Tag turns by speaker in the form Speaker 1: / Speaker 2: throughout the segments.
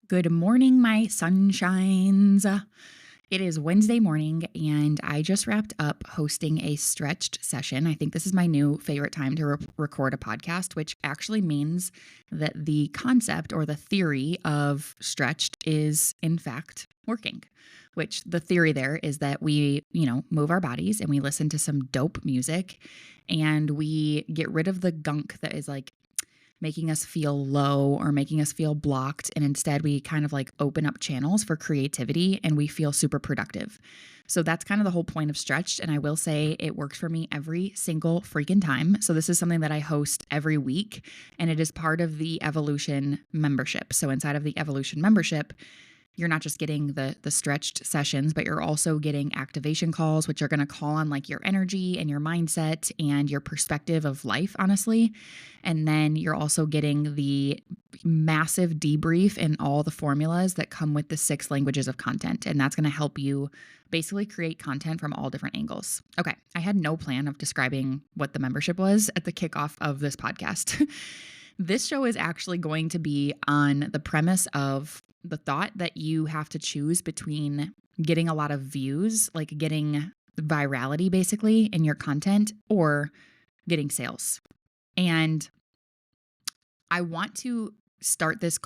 Speaker 1: Good morning, my sunshines. It is Wednesday morning, and I just wrapped up hosting a stretched session. I think this is my new favorite time to record a podcast, which actually means that the concept or the theory of stretched is, in fact, working. Which the theory there is that we, move our bodies and we listen to some dope music and we get rid of the gunk that is like making us feel low or making us feel blocked. And instead, we kind of like open up channels for creativity and we feel super productive. So that's kind of the whole point of stretched. And I will say it works for me every single freaking time. So this is something that I host every week and it is part of the Evolution membership. So inside of the Evolution membership, you're not just getting the stretched sessions, but you're also getting activation calls, which are going to call on like your energy and your mindset and your perspective of life, honestly. And then you're also getting the massive debrief and all the formulas that come with the 6 languages of content. And that's going to help you basically create content from all different angles. Okay. I had no plan of describing what the membership was at the kickoff of this podcast. This show is actually going to be on the premise of the thought that you have to choose between getting a lot of views, like getting virality basically in your content, or getting sales. And I want to start this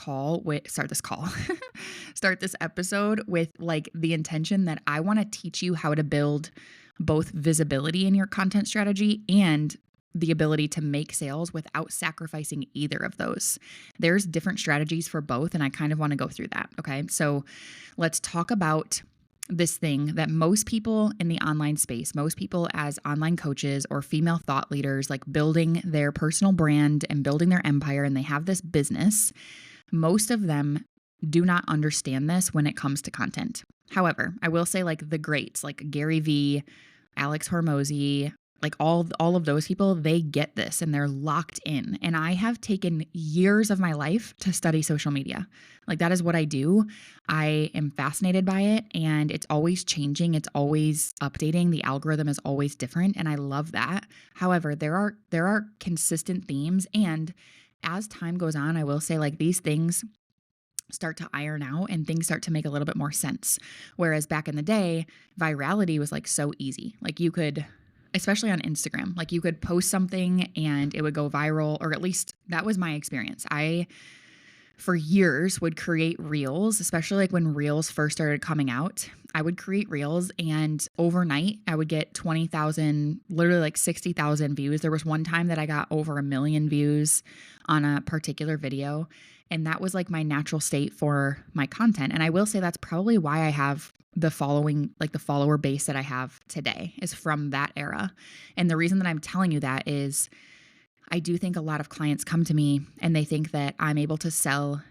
Speaker 1: episode with like the intention that I want to teach you how to build both visibility in your content strategy and the ability to make sales without sacrificing either of those. There's different strategies for both, and I kind of want to go through that. Okay. So let's talk about this thing that most people in the online space, most people as online coaches or female thought leaders, like building their personal brand and building their empire, and they have this business, most of them do not understand this when it comes to content. However, I will say like the greats, like Gary Vee, Alex Hormozy, like all of those people, they get this and they're locked in. And I have taken years of my life to study social media. Like that is what I do. I am fascinated by it and it's always changing. It's always updating. The algorithm is always different and I love that. However, there are consistent themes, and as time goes on, I will say like these things start to iron out and things start to make a little bit more sense. Whereas back in the day, virality was like so easy. Like you could, especially on Instagram, like you could post something and it would go viral, or at least that was my experience. I, for years, would create reels, especially like when reels first started coming out. I would create reels and overnight I would get 20,000, literally like 60,000 views. There was one time that I got over 1 million views on a particular video. And that was like my natural state for my content. And I will say that's probably why I have the following, like the follower base that I have today is from that era. And the reason that I'm telling you that is I do think a lot of clients come to me and they think that I'm able to sell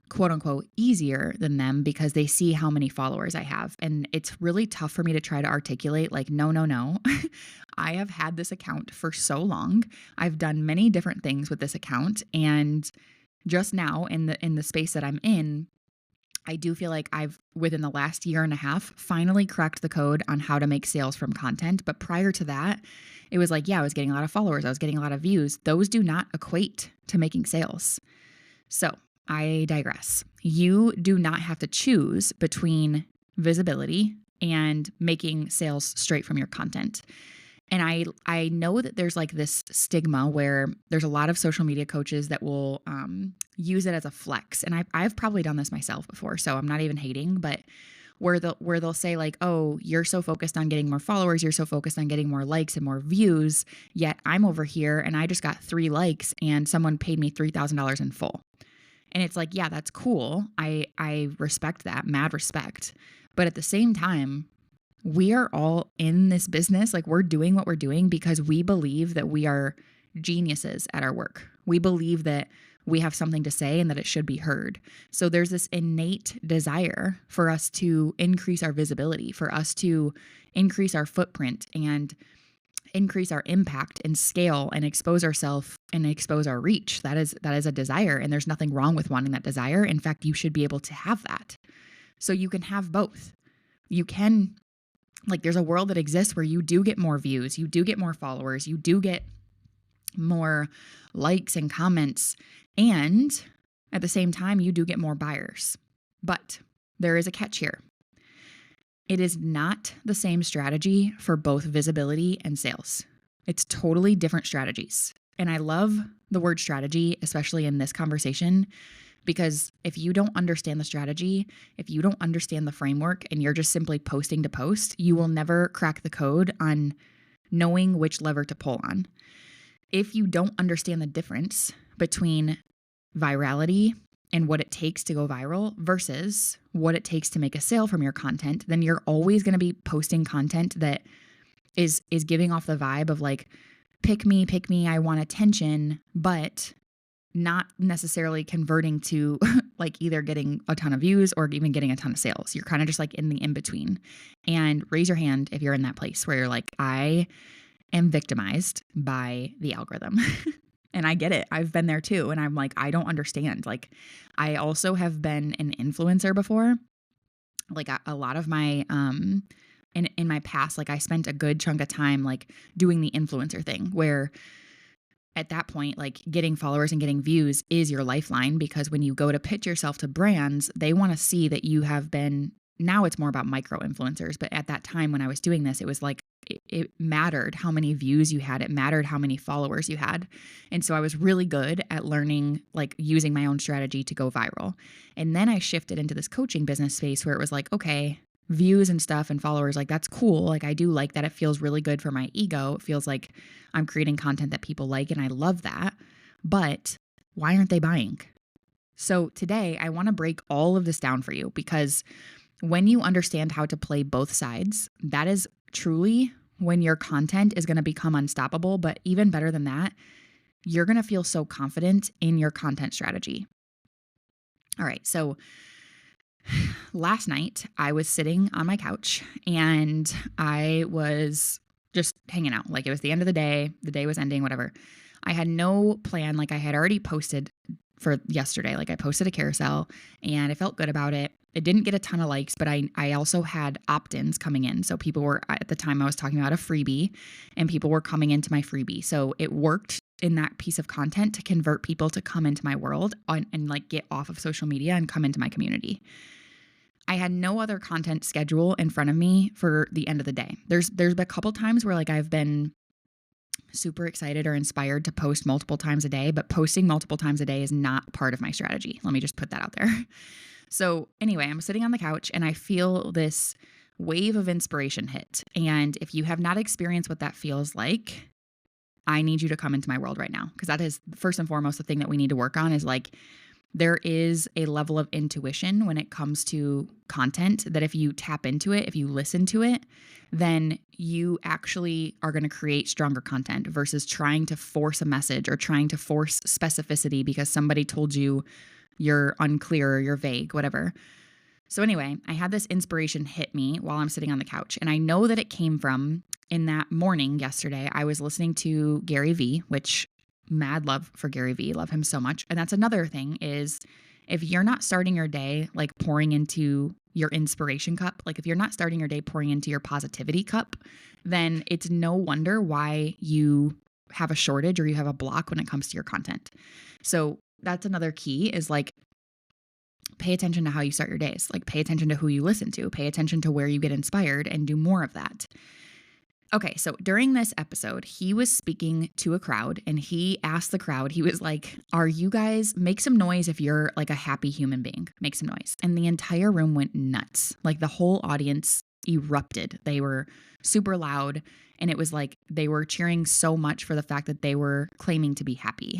Speaker 1: quote unquote easier than them because they see how many followers I have. And it's really tough for me to try to articulate like, no. I have had this account for so long. I've done many different things with this account. And just now in the space that I'm in, I do feel like I've, within the last year and a half, finally cracked the code on how to make sales from content. But prior to that, it was like, yeah, I was getting a lot of followers. I was getting a lot of views. Those do not equate to making sales. So I digress. You do not have to choose between visibility and making sales straight from your content. And I know that there's like this stigma where there's a lot of social media coaches that will use it as a flex. And I've probably done this myself before, so I'm not even hating, but where they'll say like, oh, you're so focused on getting more followers, you're so focused on getting more likes and more views, yet I'm over here and I just got 3 likes and someone paid me $3,000 in full. And it's like, yeah, that's cool. I respect that, mad respect. But at the same time, we are all in this business. Like we're doing what we're doing because we believe that we are geniuses at our work. We believe that we have something to say and that it should be heard. So there's this innate desire for us to increase our visibility, for us to increase our footprint and increase our impact and scale and expose ourselves and expose our reach. That is a desire. And there's nothing wrong with wanting that desire. In fact, you should be able to have that. So you can have both. You can, like, there's a world that exists where you do get more views, you do get more followers, you do get more likes and comments, and at the same time, you do get more buyers. But there is a catch here. It is not the same strategy for both visibility and sales. It's totally different strategies. And I love the word strategy, especially in this conversation, because if you don't understand the strategy, if you don't understand the framework and you're just simply posting to post, you will never crack the code on knowing which lever to pull on. If you don't understand the difference between virality and what it takes to go viral versus what it takes to make a sale from your content, then you're always going to be posting content that is giving off the vibe of like, pick me, I want attention, but not necessarily converting to like either getting a ton of views or even getting a ton of sales. You're kind of just like in the in-between. And raise your hand if you're in that place where you're like, I am victimized by the algorithm. And I get it. I've been there too. And I'm like, I don't understand. Like, I also have been an influencer before. Like a lot of my, in my past, like I spent a good chunk of time like doing the influencer thing where at that point, like getting followers and getting views is your lifeline, because when you go to pitch yourself to brands, they want to see that you have been, now it's more about micro influencers. But at that time when I was doing this, it was like, it mattered how many views you had. It mattered how many followers you had. And so I was really good at learning, like using my own strategy to go viral. And then I shifted into this coaching business space where it was like, okay, views and stuff and followers, like that's cool. Like I do like that. It feels really good for my ego. It feels like I'm creating content that people like, and I love that. But why aren't they buying? So today I want to break all of this down for you, because when you understand how to play both sides, that is truly when your content is going to become unstoppable. But even better than that, you're going to feel so confident in your content strategy. All right. So last night I was sitting on my couch and I was just hanging out. Like it was the end of the day was ending, whatever. I had no plan. Like I had already posted for yesterday. Like I posted a carousel and I felt good about it. It didn't get a ton of likes, but I also had opt-ins coming in. So people were, at the time I was talking about a freebie, and people were coming into my freebie. So it worked in that piece of content to convert people to come into my world and like get off of social media and come into my community. I had no other content schedule in front of me for the end of the day. There's been a couple times where like I've been super excited or inspired to post multiple times a day, but posting multiple times a day is not part of my strategy. Let me just put that out there. So anyway, I'm sitting on the couch and I feel this wave of inspiration hit. And if you have not experienced what that feels like, I need you to come into my world right now, because that is first and foremost the thing that we need to work on. Is like, there is a level of intuition when it comes to content that if you tap into it, if you listen to it, then you actually are going to create stronger content versus trying to force a message or trying to force specificity because somebody told you you're unclear or you're vague, whatever. So anyway, I had this inspiration hit me while I'm sitting on the couch. And I know that it came from, in that morning yesterday, I was listening to Gary Vee, which mad love for Gary Vee, love him so much. And that's another thing is, if you're not starting your day like pouring into your inspiration cup, like if you're not starting your day pouring into your positivity cup, then it's no wonder why you have a shortage or you have a block when it comes to your content. So that's another key is like, pay attention to how you start your days. Like pay attention to who you listen to, pay attention to where you get inspired, and do more of that. Okay, so during this episode, he was speaking to a crowd and he asked the crowd, he was like, are you guys, make some noise if you're like a happy human being, make some noise. And the entire room went nuts. Like the whole audience erupted. They were super loud. And it was like, they were cheering so much for the fact that they were claiming to be happy.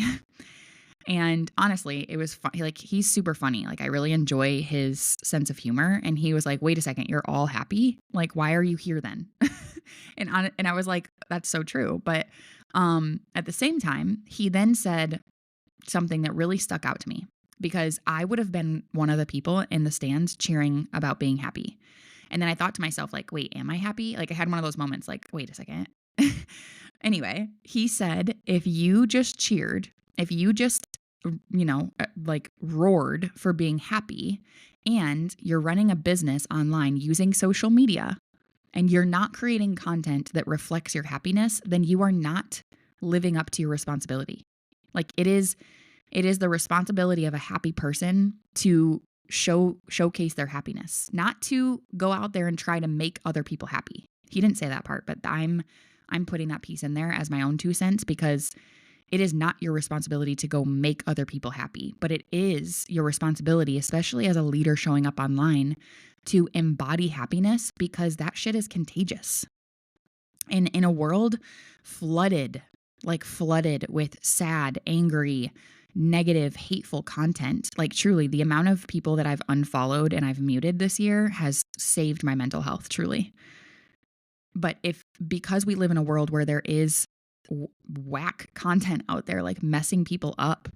Speaker 1: And honestly, it was fun. Like, he's super funny. Like, I really enjoy his sense of humor. And he was like, wait a second, you're all happy? Like, why are you here then? And I was like, that's so true. But at the same time, he then said something that really stuck out to me, because I would have been one of the people in the stands cheering about being happy. And then I thought to myself, like, wait, am I happy? Like, I had one of those moments like, wait a second. Anyway, he said, if you just cheered, if you just, like roared for being happy, and you're running a business online using social media, and you're not creating content that reflects your happiness, then you are not living up to your responsibility. Like it is the responsibility of a happy person to showcase their happiness, not to go out there and try to make other people happy. He didn't say that part, but I'm putting that piece in there as my own 2 cents, because it is not your responsibility to go make other people happy, but it is your responsibility, especially as a leader showing up online, to embody happiness, because that shit is contagious. And in a world flooded with sad, angry, negative, hateful content, like truly the amount of people that I've unfollowed and I've muted this year has saved my mental health, truly. But because we live in a world where there is whack content out there, like messing people up,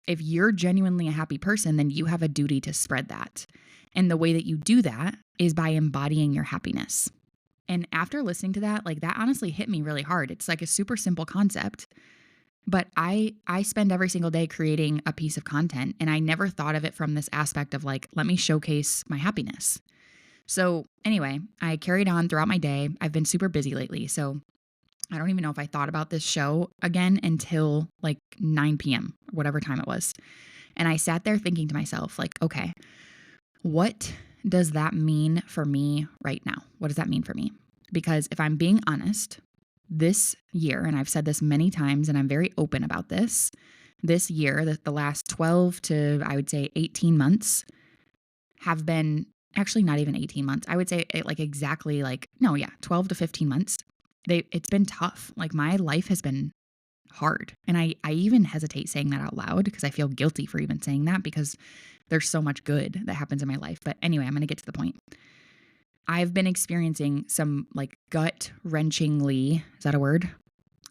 Speaker 1: if you're genuinely a happy person, then you have a duty to spread that. And the way that you do that is by embodying your happiness. And after listening to that, like that honestly hit me really hard. It's like a super simple concept, but I spend every single day creating a piece of content, and I never thought of it from this aspect of like, let me showcase my happiness. So anyway, I carried on throughout my day. I've been super busy lately, so I don't even know if I thought about this show again until like 9 p.m., whatever time it was. And I sat there thinking to myself, like, okay, what does that mean for me right now? What does that mean for me? Because if I'm being honest, this year, and I've said this many times and I'm very open about this year, the last 12 to I would say 18 months have been, actually not even 18 months. I would say like exactly 12 to 15 months. It's been tough. Like my life has been hard. And I even hesitate saying that out loud because I feel guilty for even saying that, because there's so much good that happens in my life. But anyway, I'm going to get to the point. I've been experiencing some like gut-wrenchingly, is that a word?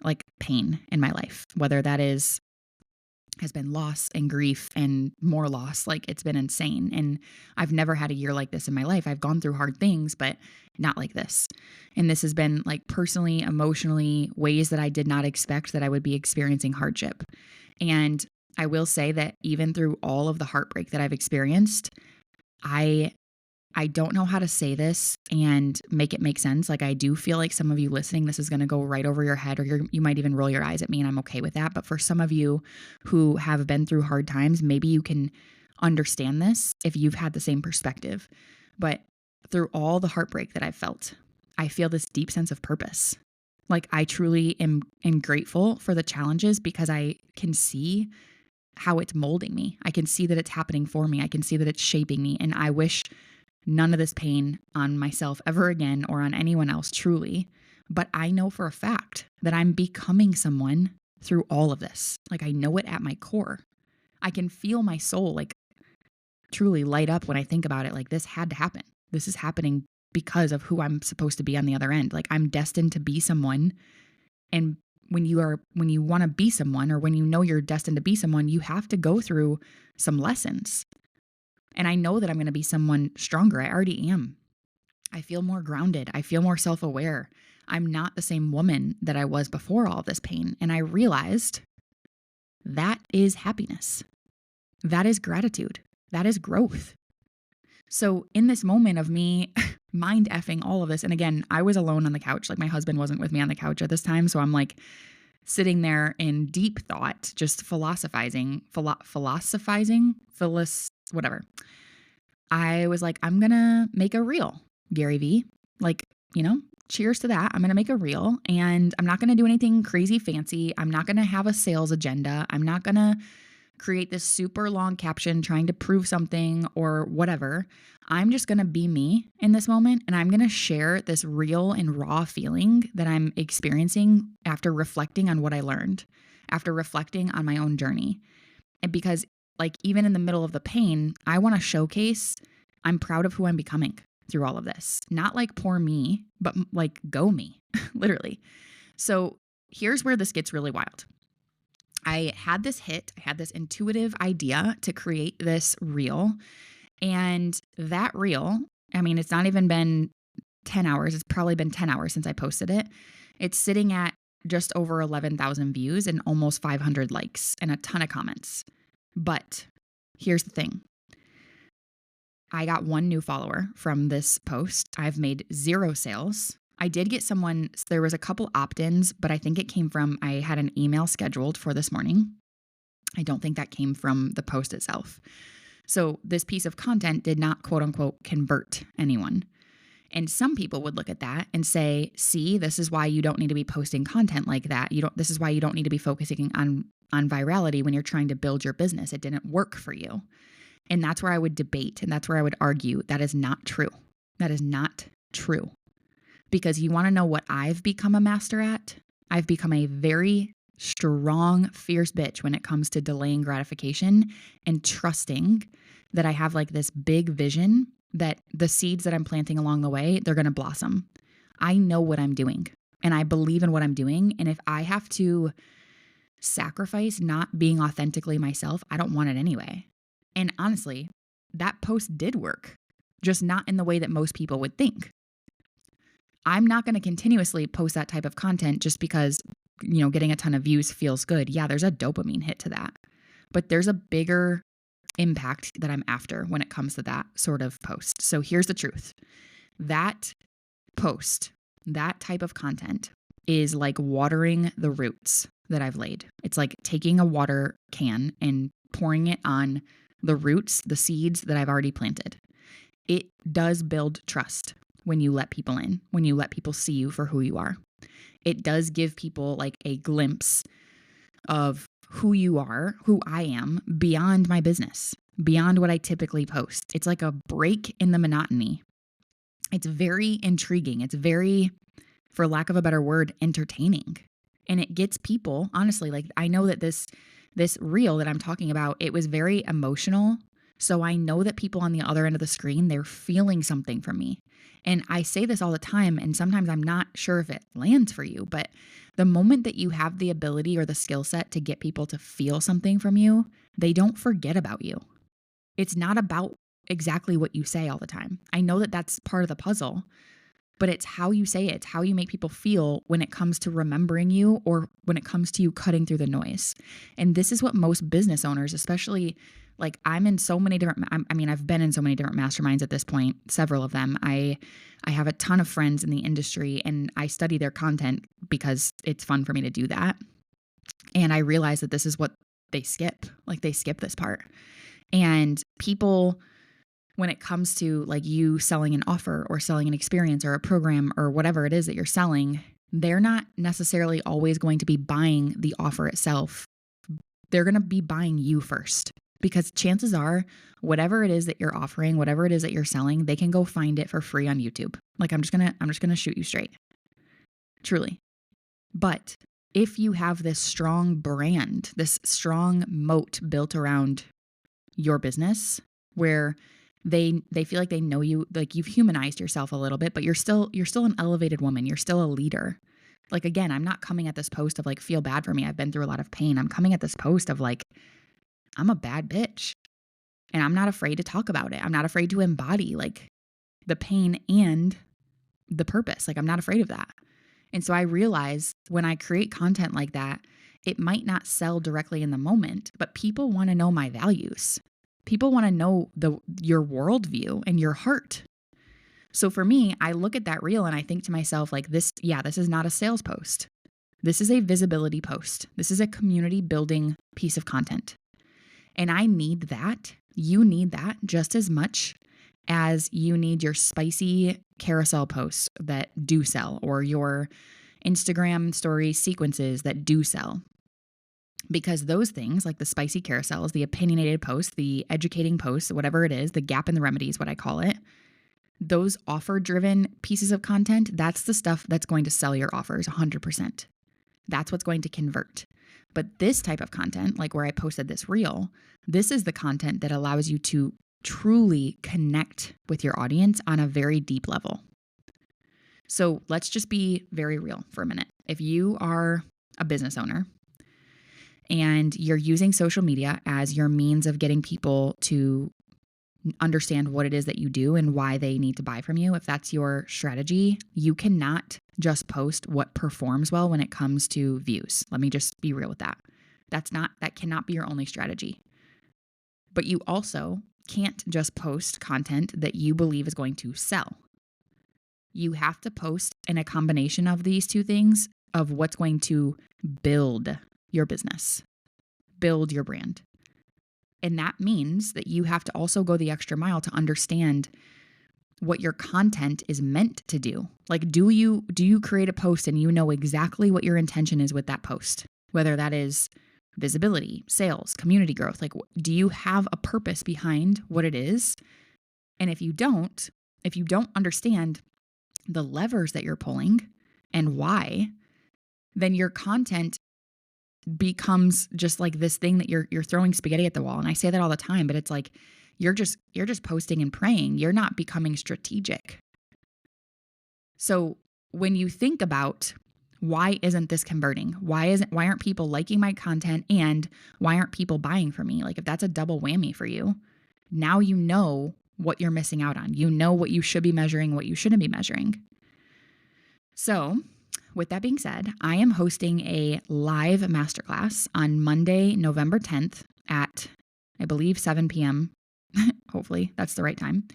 Speaker 1: Like pain in my life, whether that has been loss and grief and more loss. Like it's been insane. And I've never had a year like this in my life. I've gone through hard things, but not like this. And this has been like personally, emotionally, ways that I did not expect that I would be experiencing hardship. And I will say that even through all of the heartbreak that I've experienced, I don't know how to say this and make it make sense. Like I do feel like some of you listening, this is going to go right over your head, or you might even roll your eyes at me, and I'm okay with that. But for some of you who have been through hard times, maybe you can understand this if you've had the same perspective. But through all the heartbreak that I've felt, I feel this deep sense of purpose. Like I truly am grateful for the challenges, because I can see how it's molding me. I can see that it's happening for me. I can see that it's shaping me. And I wish none of this pain on myself ever again, or on anyone else, truly. But I know for a fact that I'm becoming someone through all of this. Like I know it at my core. I can feel my soul like truly light up when I think about it. Like this had to happen. This is happening because of who I'm supposed to be on the other end. Like I'm destined to be someone. And when you want to be someone, or when you know you're destined to be someone, you have to go through some lessons. And I know that I'm going to be someone stronger. I already am. I feel more grounded. I feel more self-aware. I'm not the same woman that I was before all this pain. And I realized that is happiness. That is gratitude. That is growth. So in this moment of me mind effing all of this, and again, I was alone on the couch. Like my husband wasn't with me on the couch at this time. So I'm like sitting there in deep thought, just philosophizing, whatever. I was like, I'm going to make a reel, Gary V. Like, cheers to that. I'm going to make a reel, and I'm not going to do anything crazy fancy. I'm not going to have a sales agenda. I'm not going to create this super long caption trying to prove something or whatever. I'm just going to be me in this moment, and I'm going to share this real and raw feeling that I'm experiencing after reflecting on what I learned, after reflecting on my own journey. And because like even in the middle of the pain, I want to showcase I'm proud of who I'm becoming through all of this. Not like poor me, but like go me, literally. So here's where this gets really wild. I had this intuitive idea to create this reel. And that reel, I mean, it's not even been 10 hours. It's probably been 10 hours since I posted it. It's sitting at just over 11,000 views and almost 500 likes and a ton of comments. But here's the thing. I got one new follower from this post. I've made 0 sales. I did get there was a couple opt-ins, but I think it came from, I had an email scheduled for this morning. I don't think that came from the post itself. So this piece of content did not quote unquote convert anyone. And some people would look at that and say, see, this is why you don't need to be posting content like that. This is why you don't need to be focusing on virality when you're trying to build your business. It didn't work for you. And that's where I would debate, and that's where I would argue that is not true. That is not true. Because you want to know what I've become a master at? I've become a very strong, fierce bitch when it comes to delaying gratification and trusting that I have like this big vision that the seeds that I'm planting along the way, they're going to blossom. I know what I'm doing and I believe in what I'm doing. And if I have to sacrifice not being authentically myself, I don't want it anyway. And honestly, that post did work, just not in the way that most people would think. I'm not going to continuously post that type of content just because, getting a ton of views feels good. Yeah, there's a dopamine hit to that. But there's a bigger impact that I'm after when it comes to that sort of post. So here's the truth. That post, that type of content is like watering the roots that I've laid. It's like taking a water can and pouring it on the roots, the seeds that I've already planted. It does build trust when you let people in, when you let people see you for who you are. It does give people like a glimpse of who you are, who I am, beyond my business, beyond what I typically post. It's like a break in the monotony. It's very intriguing. It's very, for lack of a better word, entertaining. And it gets people, honestly, like I know that this reel that I'm talking about, it was very emotional. So I know that people on the other end of the screen, they're feeling something from me. And I say this all the time, and sometimes I'm not sure if it lands for you, but the moment that you have the ability or the skill set to get people to feel something from you, they don't forget about you. It's not about exactly what you say all the time. I know that that's part of the puzzle, but it's how you say it. It's how you make people feel when it comes to remembering you or when it comes to you cutting through the noise. And this is what most business owners, especially like I'm in so many different, I've been in so many different masterminds at this point, several of them. I have a ton of friends in the industry and I study their content because it's fun for me to do that. And I realize that this is what they skip. Like they skip this part. And people, when it comes to like you selling an offer or selling an experience or a program or whatever it is that you're selling, they're not necessarily always going to be buying the offer itself. They're going to be buying you first, because chances are whatever it is that you're offering, whatever it is that you're selling, they can go find it for free on YouTube. Like I'm just going to shoot you straight. Truly. But if you have this strong brand, this strong moat built around your business where they feel like they know you, like you've humanized yourself a little bit, but you're still an elevated woman. You're still a leader. Like, again, I'm not coming at this post of like, feel bad for me. I've been through a lot of pain. I'm coming at this post of like, I'm a bad bitch and I'm not afraid to talk about it. I'm not afraid to embody like the pain and the purpose. Like I'm not afraid of that. And so I realize when I create content like that, it might not sell directly in the moment, but people want to know my values. People want to know your worldview and your heart. So for me, I look at that reel and I think to myself like this is not a sales post. This is a visibility post. This is a community building piece of content. And I need that. You need that just as much as you need your spicy carousel posts that do sell or your Instagram story sequences that do sell. Because those things like the spicy carousels, the opinionated posts, the educating posts, whatever it is, the gap in the remedy is what I call it. Those offer-driven pieces of content, that's the stuff that's going to sell your offers 100%. That's what's going to convert. But this type of content, like where I posted this reel, this is the content that allows you to truly connect with your audience on a very deep level. So let's just be very real for a minute. If you are a business owner and you're using social media as your means of getting people to understand what it is that you do and why they need to buy from you, if that's your strategy, you cannot just post what performs well when it comes to views. Let me just be real with that. That cannot be your only strategy. But you also can't just post content that you believe is going to sell. You have to post in a combination of these two things of what's going to build your business, build your brand. And that means that you have to also go the extra mile to understand what your content is meant to do. Like, do you create a post and you know exactly what your intention is with that post? Whether that is visibility, sales, community growth, like, do you have a purpose behind what it is? And if you don't understand the levers that you're pulling and why, then your content becomes just like this thing that you're throwing spaghetti at the wall. And I say that all the time, but it's like you're just posting and praying. You're not becoming strategic. So when you think about why isn't this converting? Why aren't people liking my content, and why aren't people buying from me? Like, if that's a double whammy for you, now you know what you're missing out on. You know what you should be measuring, what you shouldn't be measuring. So, with that being said, I am hosting a live masterclass on Monday, November 10th at, I believe, 7 p.m. Hopefully that's the right time,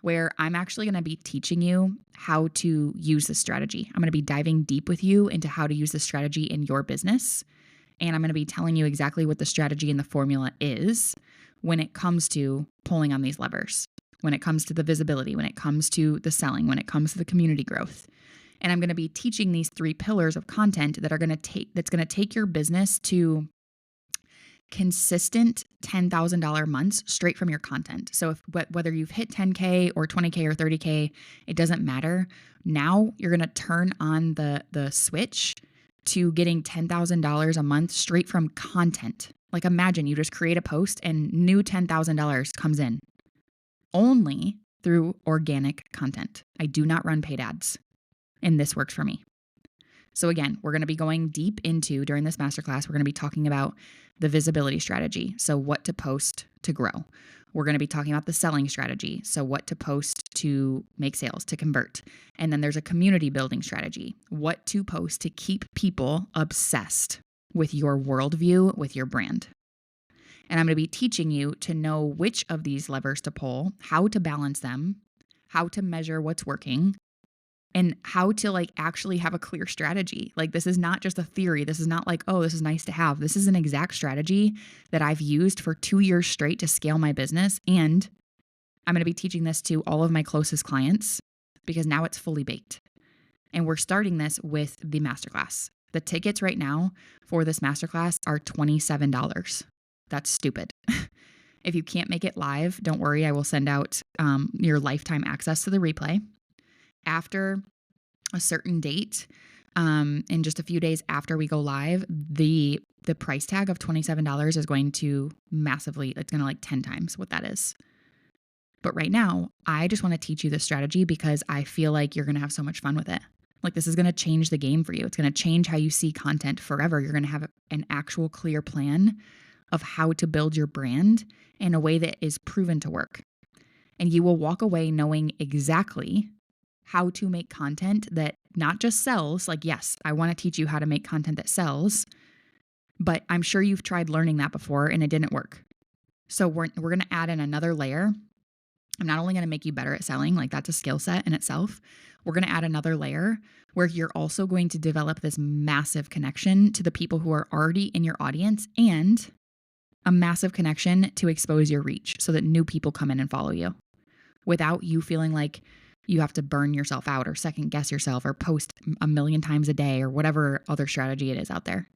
Speaker 1: where I'm actually going to be teaching you how to use this strategy. I'm going to be diving deep with you into how to use this strategy in your business. And I'm going to be telling you exactly what the strategy and the formula is when it comes to pulling on these levers, when it comes to the visibility, when it comes to the selling, when it comes to the community growth. And I'm going to be teaching these 3 pillars of content that's going to take your business to consistent $10,000 months straight from your content. So whether you've hit 10K or 20K or 30K, it doesn't matter. Now you're going to turn on the switch to getting $10,000 a month straight from content. Like, imagine you just create a post and new $10,000 comes in only through organic content. I do not run paid ads, and this works for me. So again, we're going to be going deep into, during this masterclass, we're going to be talking about the visibility strategy. So what to post to grow. We're going to be talking about the selling strategy. So what to post to make sales, to convert. And then there's a community building strategy. What to post to keep people obsessed with your worldview, with your brand. And I'm going to be teaching you to know which of these levers to pull, how to balance them, how to measure what's working, and how to actually have a clear strategy. Like, this is not just a theory. This is not like, oh, this is nice to have. This is an exact strategy that I've used for 2 years straight to scale my business. And I'm going to be teaching this to all of my closest clients because now it's fully baked. And we're starting this with the masterclass. The tickets right now for this masterclass are $27. That's stupid. If you can't make it live, don't worry. I will send out your lifetime access to the replay. After a certain date, in just a few days after we go live, the price tag of $27 is going to it's going to 10 times what that is. But right now, I just want to teach you this strategy because I feel like you're going to have so much fun with it. Like, this is going to change the game for you. It's going to change how you see content forever. You're going to have an actual clear plan of how to build your brand in a way that is proven to work. And you will walk away knowing exactly how to make content that not just sells. Like, yes, I want to teach you how to make content that sells, but I'm sure you've tried learning that before and it didn't work. So we're going to add in another layer. I'm not only going to make you better at selling, like that's a skill set in itself. We're going to add another layer where you're also going to develop this massive connection to the people who are already in your audience and a massive connection to expose your reach so that new people come in and follow you without you feeling like you have to burn yourself out or second guess yourself or post a million times a day or whatever other strategy it is out there.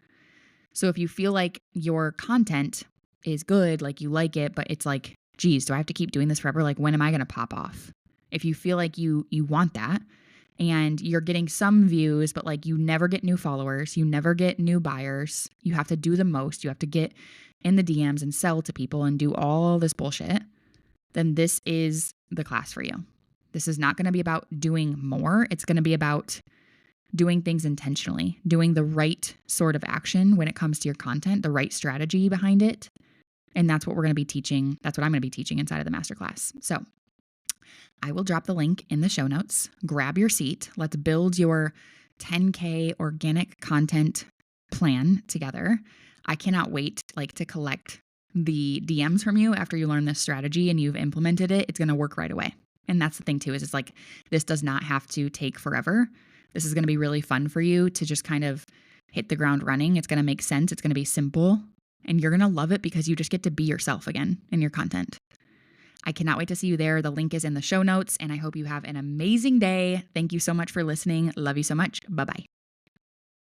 Speaker 1: So if you feel like your content is good, like you like it, but it's like, geez, do I have to keep doing this forever? Like, when am I going to pop off? If you feel like you want that and you're getting some views, but like you never get new followers, you never get new buyers, you have to do the most, you have to get in the DMs and sell to people and do all this bullshit, then this is the class for you. This is not going to be about doing more. It's going to be about doing things intentionally, doing the right sort of action when it comes to your content, the right strategy behind it. And that's what we're going to be teaching. That's what I'm going to be teaching inside of the masterclass. So I will drop the link in the show notes. Grab your seat. Let's build your 10K organic content plan together. I cannot wait to collect the DMs from you after you learn this strategy and you've implemented it. It's going to work right away. And that's the thing too, is it's like, this does not have to take forever. This is going to be really fun for you to just kind of hit the ground running. It's going to make sense. It's going to be simple. and you're going to love it because you just get to be yourself again in your content. I cannot wait to see you there. The link is in the show notes, and I hope you have an amazing day. Thank you so much for listening. Love you so much. Bye-bye.